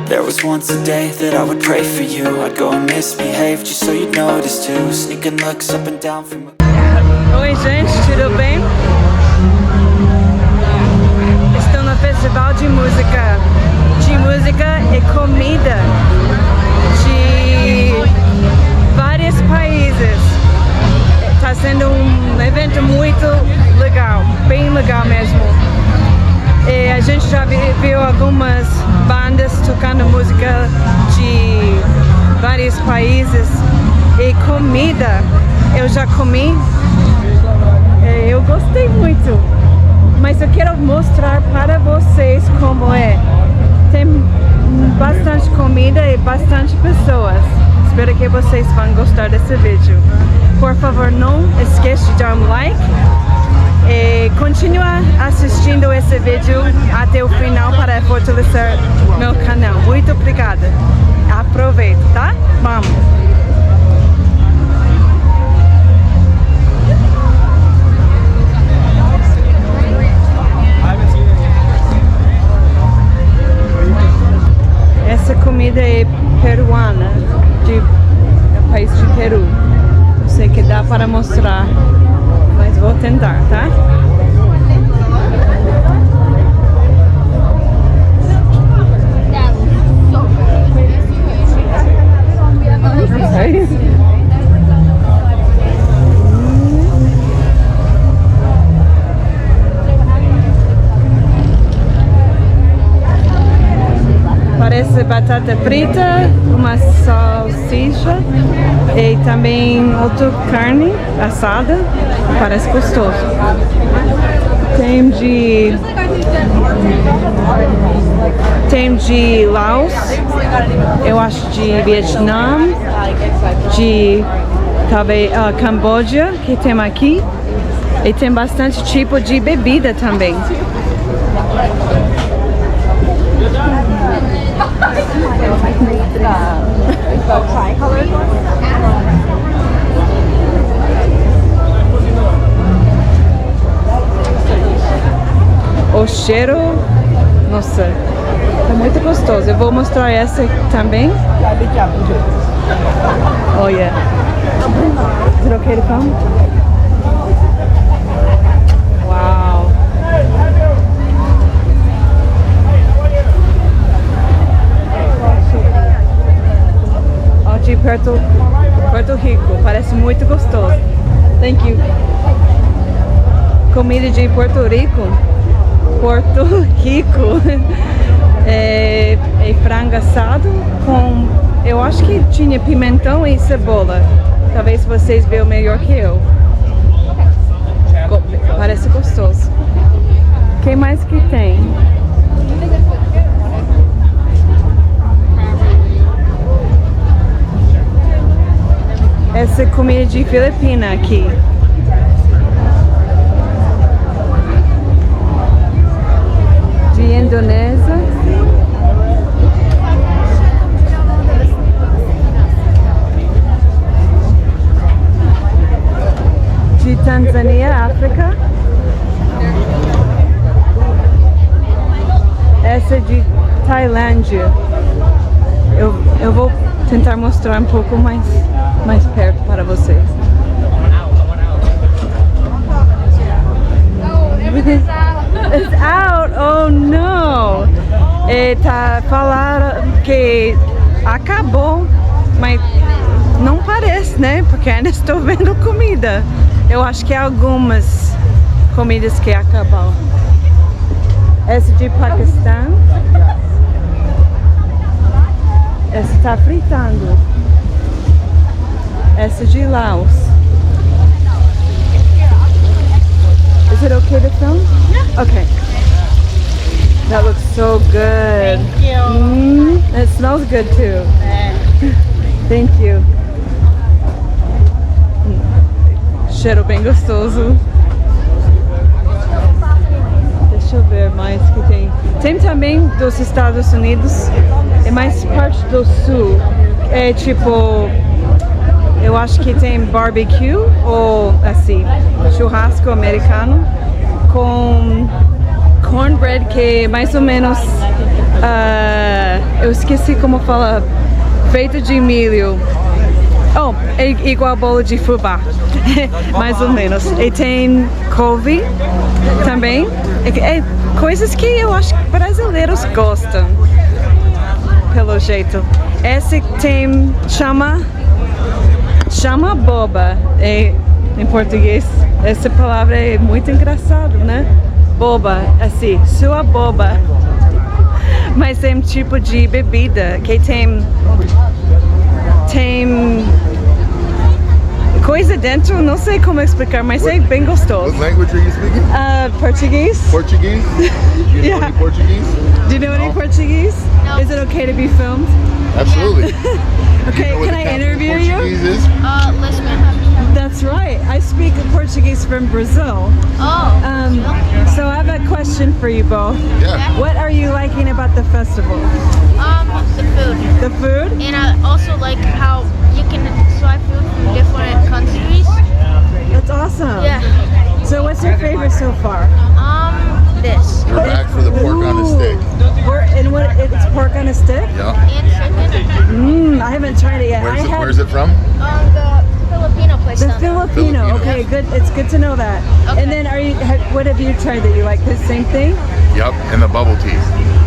There was once a day that I would pray for you. I'd go and misbehave just so you'd notice too. Sneaking looks up and down from... Oi gente, tudo bem? Estou no festival de música e comida de vários países. Está sendo um evento muito legal, bem legal mesmo. E a gente já viu algumas bandas tocando música de vários países e comida. Eu já comi, eu gostei muito, mas eu quero mostrar para vocês como é. Tem bastante comida e bastante pessoas. Espero que vocês vão gostar desse vídeo. Por favor, não esqueça de dar um like. E continua assistindo esse vídeo até o final para fortalecer meu canal. Muito obrigada. Aproveita, tá? Vamos! Essa comida é peruana, do país de Peru. Não sei que dá para mostrar, mas vou tentar, tá? Parece batata frita, uma salsicha e também outra carne assada. Parece gostoso. Tem de Laos, eu acho de Vietnã, de talvez Camboja, que tem aqui, e tem bastante tipo de bebida também. O cheiro, nossa, é muito gostoso. Eu vou mostrar essa também. Olha, is it okay to come? Wow. Ó, de Porto Rico, parece muito gostoso. Thank you. Comida de Porto Rico. É frango assado com, eu acho que tinha pimentão e cebola. Talvez vocês vejam melhor que eu. Parece gostoso. O que mais que tem? Essa é comida de Filipina aqui. De Indonésia. De Tanzânia, África. Essa é de Tailândia. Eu vou tentar mostrar um pouco mais perto para vocês. It's out! Oh no! Tá falando que acabou, mas não parece, né? Porque ainda estou vendo comida. Eu acho que algumas comidas que acabaram. Essa de Paquistão. Essa está fritando. Essa de Laos. Is it okay to film? Yeah. Okay. That looks so good. Thank you. It smells good too. Thank you. Cheiro bem gostoso. Deixa eu ver mais que tem. Tem também dos Estados Unidos. É mais parte do sul. É tipo eu acho que tem barbecue ou assim, churrasco americano com cornbread que é mais ou menos, eu esqueci como fala, feito de milho. Oh, é igual bolo de fubá, mais ou menos. E tem couve também, coisas que eu acho que brasileiros gostam, pelo jeito. Esse tem, chama boba, em português. Essa palavra é muito engraçada, né? Boba, assim, sua boba. Mas é um tipo de bebida que tem coisa dentro, não sei como explicar, mas é bem gostoso. What language are you speaking? Portuguese. Portuguese? Do you know Yeah. any Portuguese? Do you know any Portuguese? No. Is it okay to be filmed? Absolutely. Okay, You know what can the I capital of interview you? Portuguese is? Lisbon. That's right. I speak Portuguese from Brazil. Oh. So I have a question for you both. Yeah. What are you liking about the festival? The food. The food? And I also like how you can try food from different countries. That's awesome. Yeah. So what's your favorite so far? This. We're back for the pork on a stick. It's pork on a stick? Yeah. And chicken. I haven't tried it yet. Where's it from? The Filipino place. The down there. Filipino. Filipino. Okay, good. It's good to know that. Okay. And then what have you tried that you like? The same thing? Yep. And the bubble tea.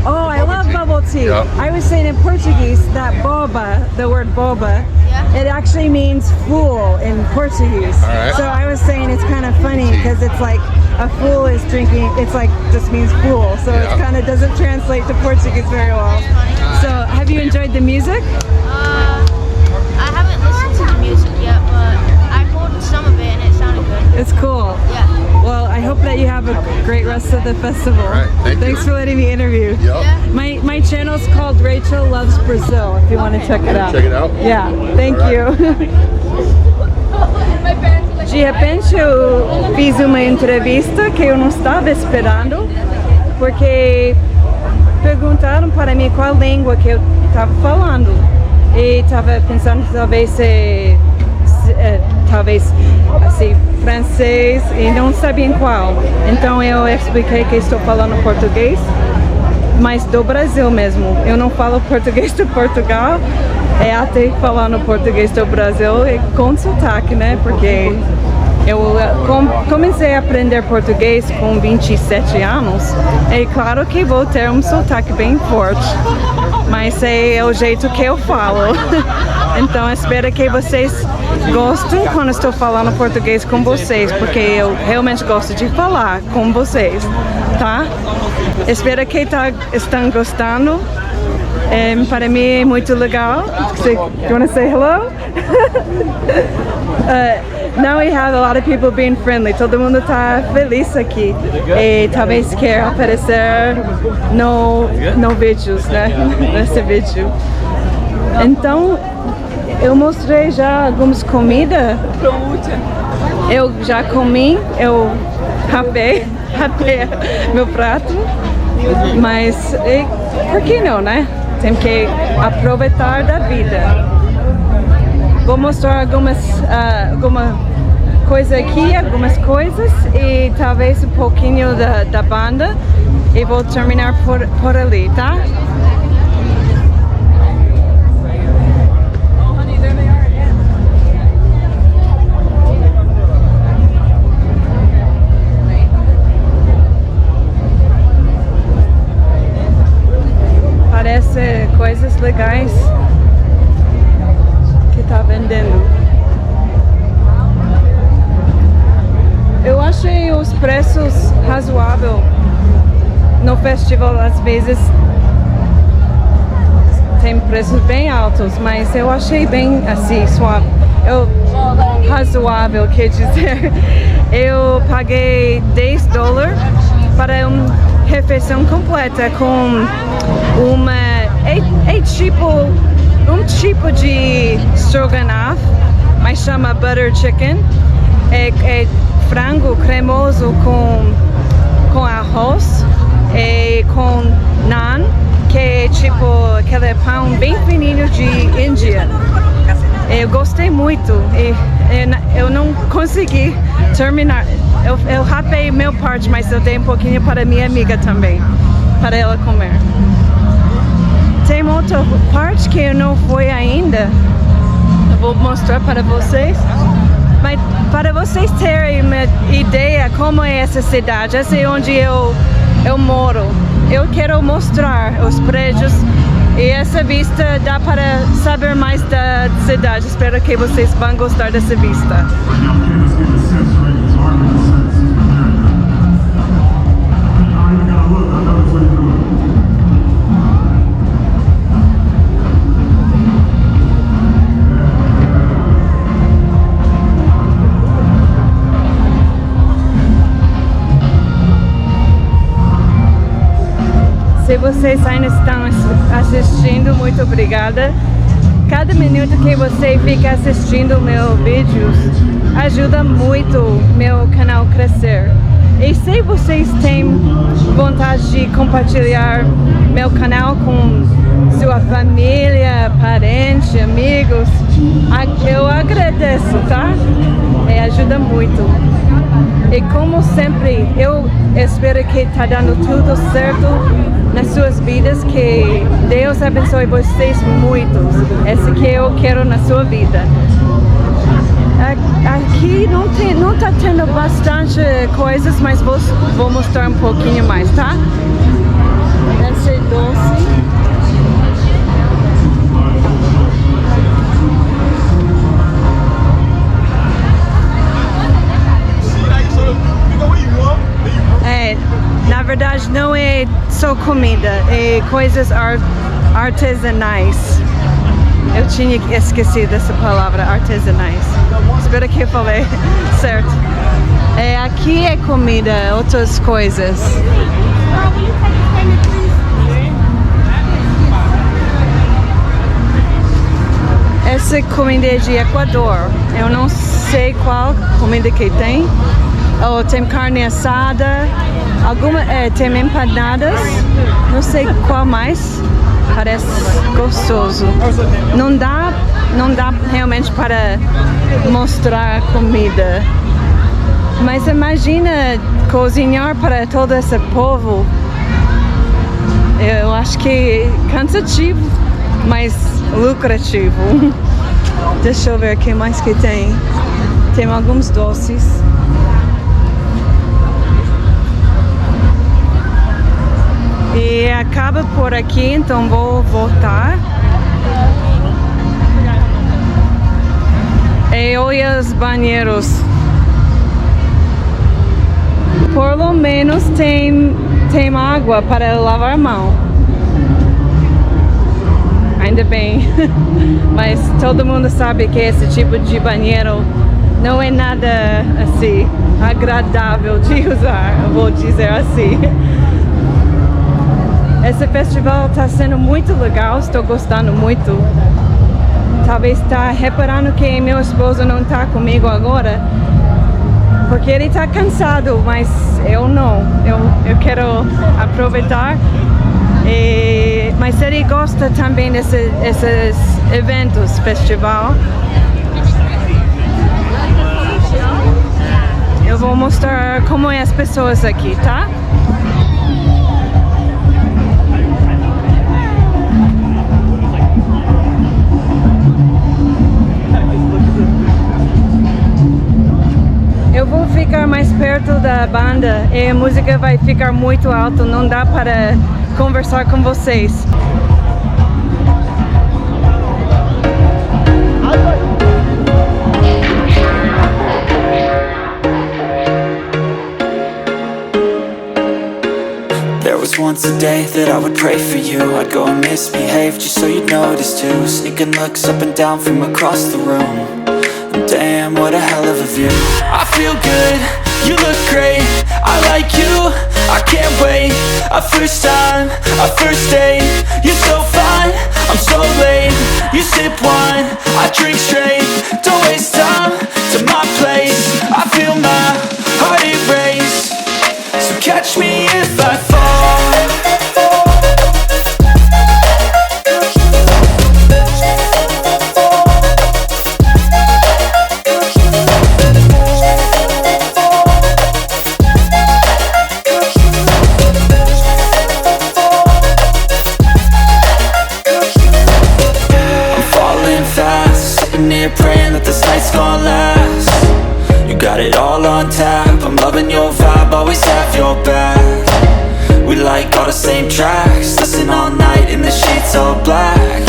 Oh, I Bubble love tea. bubble tea. Yep. I was saying in Portuguese that boba, the word boba, Yeah. it actually means fool in Portuguese. All right. So I was saying it's kind of funny because it's like a fool is drinking, it's like just means fool. So it Yeah. kind of doesn't translate to Portuguese very well. So have you enjoyed the music? I haven't listened to the music yet, but I heard some of it and it sounded good. It's cool. Yeah. Well, I hope that you have a great rest of the festival. All right, thank you. Thanks for letting me interview. Yep. Yeah. My channel's called Rachel Loves Brazil if you want to check it out. Check it out. Yeah, thank you. De repente eu fiz uma entrevista que eu não estava esperando, porque perguntaram para mim qual língua que eu estava falando. E estava pensando talvez assim, francês e não sabia qual. Então eu expliquei que estou falando português, mas do Brasil mesmo. Eu não falo português de Portugal, é até falando português do Brasil e com sotaque, né? Porque eu comecei a aprender português com 27 anos e claro que vou ter um sotaque bem forte, mas é o jeito que eu falo. Então espero que vocês gostem quando estou falando português com vocês, porque eu realmente gosto de falar com vocês, tá? Espero que estão gostando. Para mim é muito legal. You want to say hello? Now we have a lot of people being friendly. Todo mundo tá feliz aqui e talvez quer aparecer no vídeos, né? Nesse vídeo. Então eu mostrei já algumas comidas. Eu já comi, eu rapei meu prato, mas por que não, né? Tem que aproveitar da vida. Vou mostrar alguma coisa aqui, algumas coisas e talvez um pouquinho da banda e vou terminar por ali, tá? Parece coisas legais que tá vendendo. Eu achei os preços razoáveis no festival. Às vezes tem preços bem altos, mas eu achei bem assim suave. Razoável, quer dizer, eu paguei $10 para uma refeição completa com um tipo de stroganoff, mas chama butter chicken. É frango cremoso com arroz e com naan, que é tipo aquele pão bem fininho de Índia. Eu gostei muito e eu não consegui terminar. Eu rapei meu parte, mas eu dei um pouquinho para minha amiga também, para ela comer. Tem outra parte que eu não fui ainda. Eu vou mostrar para vocês. Mas para vocês terem uma ideia como é essa cidade, essa é onde eu moro. Eu quero mostrar os prédios e essa vista dá para saber mais da cidade. Espero que vocês vão gostar dessa vista. Se vocês ainda estão assistindo, muito obrigada. Cada minuto que você fica assistindo meus vídeos ajuda muito meu canal a crescer. E se vocês têm vontade de compartilhar meu canal com sua família, parentes, amigos, eu agradeço, tá? E ajuda muito. E como sempre, eu espero que está dando tudo certo nas suas vidas, que Deus abençoe vocês muito. Esse que eu quero na sua vida. Aqui não tá tendo bastante coisas, mas vou mostrar um pouquinho mais, tá? Esse é doce. Na verdade não é só comida, é coisas artesanais. Eu tinha esquecido essa palavra, artesanais. Espero que eu falei certo. Aqui é comida, outras coisas. Essa comida é de Equador. Eu não sei qual comida que tem. Oh, tem carne assada, tem empanadas, não sei qual mais, parece gostoso. Não dá realmente para mostrar comida, mas imagina cozinhar para todo esse povo. Eu acho que é cansativo, mas lucrativo. Deixa eu ver o que mais que tem. Tem alguns doces. E acaba por aqui, então vou voltar. E olha os banheiros. Por lo menos tem água para lavar a mão. Ainda bem. Mas todo mundo sabe que esse tipo de banheiro não é nada assim agradável de usar, eu vou dizer assim. Esse festival está sendo muito legal, estou gostando muito. Talvez está reparando que meu esposo não está comigo agora, porque ele está cansado, mas eu não. Eu quero aproveitar. Mas ele gosta também desses eventos, festival. Eu vou mostrar como é as pessoas aqui, tá? Eu vou ficar mais perto da banda e a música vai ficar muito alta, não dá para conversar com vocês. There was once a day that I would pray for you. I'd go and misbehave just so you'd notice too. Sneaking looks up and down from across the room. Damn, what a hell of a view. I feel good, you look great, I like you, I can't wait. A first time, a first date, you're so fine, I'm so late. You sip wine, I drink straight, don't waste time to my place. I feel my heart erase, so catch me if I fall. here praying that this night's gonna last. You got it all on tap, I'm loving your vibe, always have your back. We like all the same tracks, listen all night in the sheets all black.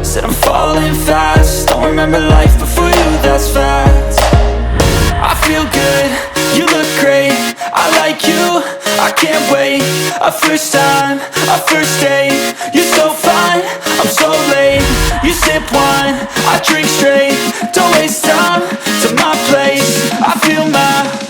Said I'm falling fast, don't remember life before you, that's fact. I feel good, you look great, I like you, I can't wait. A first time, a first date, you're so fine, I'm so late. You sip wine, I drink straight, don't waste time to my place. I feel my